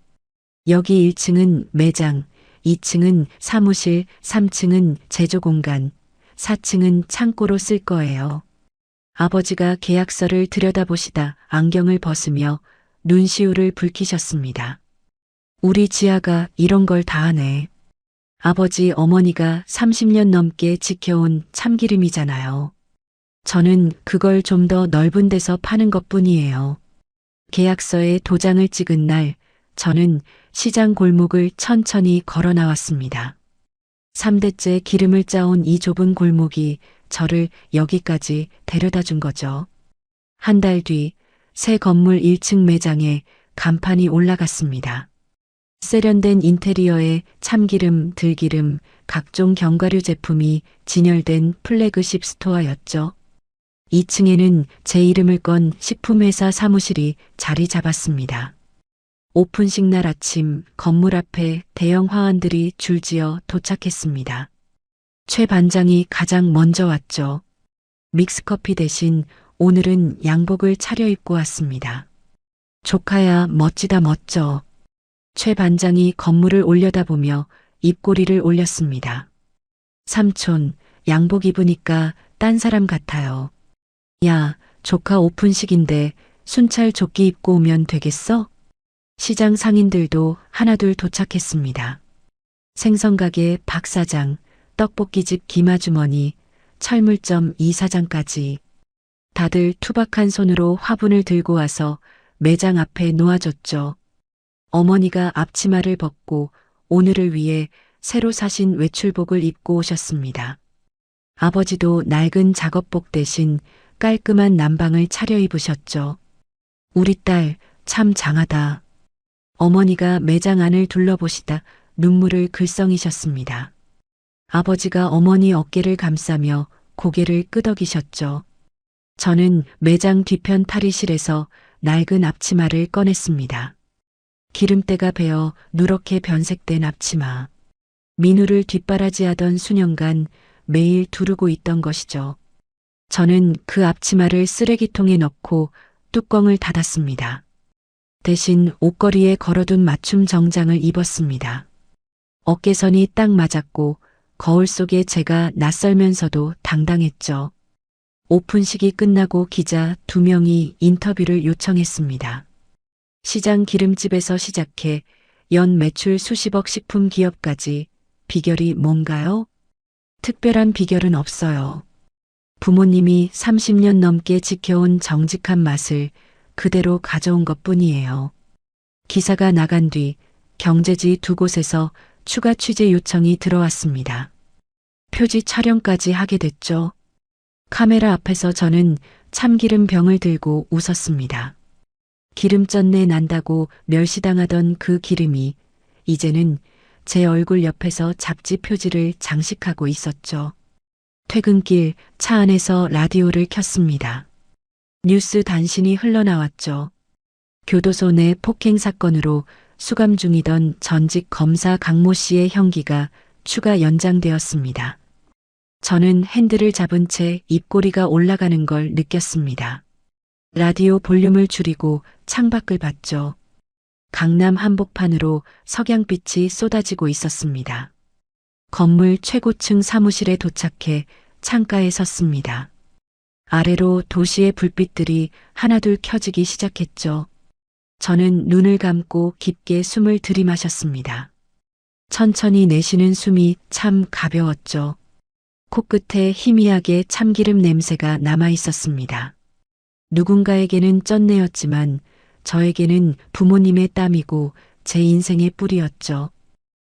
여기 1층은 매장, 2층은 사무실, 3층은 제조공간, 4층은 창고로 쓸 거예요. 아버지가 계약서를 들여다보시다 안경을 벗으며 눈시울을 붉히셨습니다. 우리 지아가 이런 걸 다 하네. 아버지 어머니가 30년 넘게 지켜온 참기름이잖아요. 저는 그걸 좀 더 넓은 데서 파는 것뿐이에요. 계약서에 도장을 찍은 날 저는 시장 골목을 천천히 걸어 나왔습니다. 3대째 기름을 짜온 이 좁은 골목이 저를 여기까지 데려다 준 거죠. 한 달 뒤 새 건물 1층 매장에 간판이 올라갔습니다. 세련된 인테리어에 참기름, 들기름, 각종 견과류 제품이 진열된 플래그십 스토어였죠. 2층에는 제 이름을 건 식품회사 사무실이 자리 잡았습니다. 오픈식 날 아침 건물 앞에 대형 화환들이 줄지어 도착했습니다. 최 반장이 가장 먼저 왔죠. 믹스커피 대신 오늘은 양복을 차려입고 왔습니다. 조카야, 멋지다 멋져. 최 반장이 건물을 올려다보며 입꼬리를 올렸습니다. 삼촌, 양복 입으니까 딴 사람 같아요. 야, 조카 오픈식인데 순찰 조끼 입고 오면 되겠어? 시장 상인들도 하나둘 도착했습니다. 생선가게 박 사장, 떡볶이집 김아주머니, 철물점 이 사장까지. 다들 투박한 손으로 화분을 들고 와서 매장 앞에 놓아줬죠. 어머니가 앞치마를 벗고 오늘을 위해 새로 사신 외출복을 입고 오셨습니다. 아버지도 낡은 작업복 대신 깔끔한 남방을 차려입으셨죠. 우리 딸 참 장하다. 어머니가 매장 안을 둘러보시다 눈물을 글썽이셨습니다. 아버지가 어머니 어깨를 감싸며 고개를 끄덕이셨죠. 저는 매장 뒤편 탈의실에서 낡은 앞치마를 꺼냈습니다. 기름때가 배어 누렇게 변색된 앞치마. 민우를 뒷바라지하던 수년간 매일 두르고 있던 것이죠. 저는 그 앞치마를 쓰레기통에 넣고 뚜껑을 닫았습니다. 대신 옷걸이에 걸어둔 맞춤 정장을 입었습니다. 어깨선이 딱 맞았고 거울 속에 제가 낯설면서도 당당했죠. 오픈식이 끝나고 기자 2명이 인터뷰를 요청했습니다. 시장 기름집에서 시작해 연 매출 수십억 식품 기업까지 비결이 뭔가요? 특별한 비결은 없어요. 부모님이 30년 넘게 지켜온 정직한 맛을 그대로 가져온 것뿐이에요. 기사가 나간 뒤 경제지 2곳에서 추가 취재 요청이 들어왔습니다. 표지 촬영까지 하게 됐죠. 카메라 앞에서 저는 참기름 병을 들고 웃었습니다. 기름전내 난다고 멸시당하던 그 기름이 이제는 제 얼굴 옆에서 잡지 표지를 장식하고 있었죠. 퇴근길 차 안에서 라디오를 켰습니다. 뉴스 단신이 흘러나왔죠. 교도소 내 폭행 사건으로 수감 중이던 전직 검사 강모 씨의 형기가 추가 연장되었습니다. 저는 핸들을 잡은 채 입꼬리가 올라가는 걸 느꼈습니다. 라디오 볼륨을 줄이고 창밖을 봤죠. 강남 한복판으로 석양빛이 쏟아지고 있었습니다. 건물 최고층 사무실에 도착해 창가에 섰습니다. 아래로 도시의 불빛들이 하나둘 켜지기 시작했죠. 저는 눈을 감고 깊게 숨을 들이마셨습니다. 천천히 내쉬는 숨이 참 가벼웠죠. 코끝에 희미하게 참기름 냄새가 남아 있었습니다. 누군가에게는 쩐내였지만 저에게는 부모님의 땀이고 제 인생의 뿌리였죠.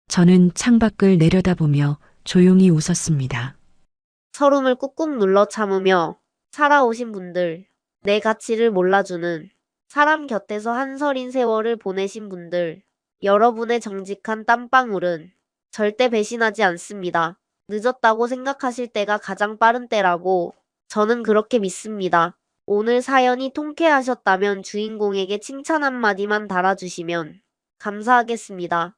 저는 창밖을 내려다보며 조용히 웃었습니다. 서름을 꾹꾹 눌러 참으며 살아오신 분들, 내 가치를 몰라주는 사람 곁에서 한설인 세월을 보내신 분들, 여러분의 정직한 땀방울은 절대 배신하지 않습니다. 늦었다고 생각하실 때가 가장 빠른 때라고 저는 그렇게 믿습니다. 오늘 사연이 통쾌하셨다면 주인공에게 칭찬 한마디만 달아주시면 감사하겠습니다.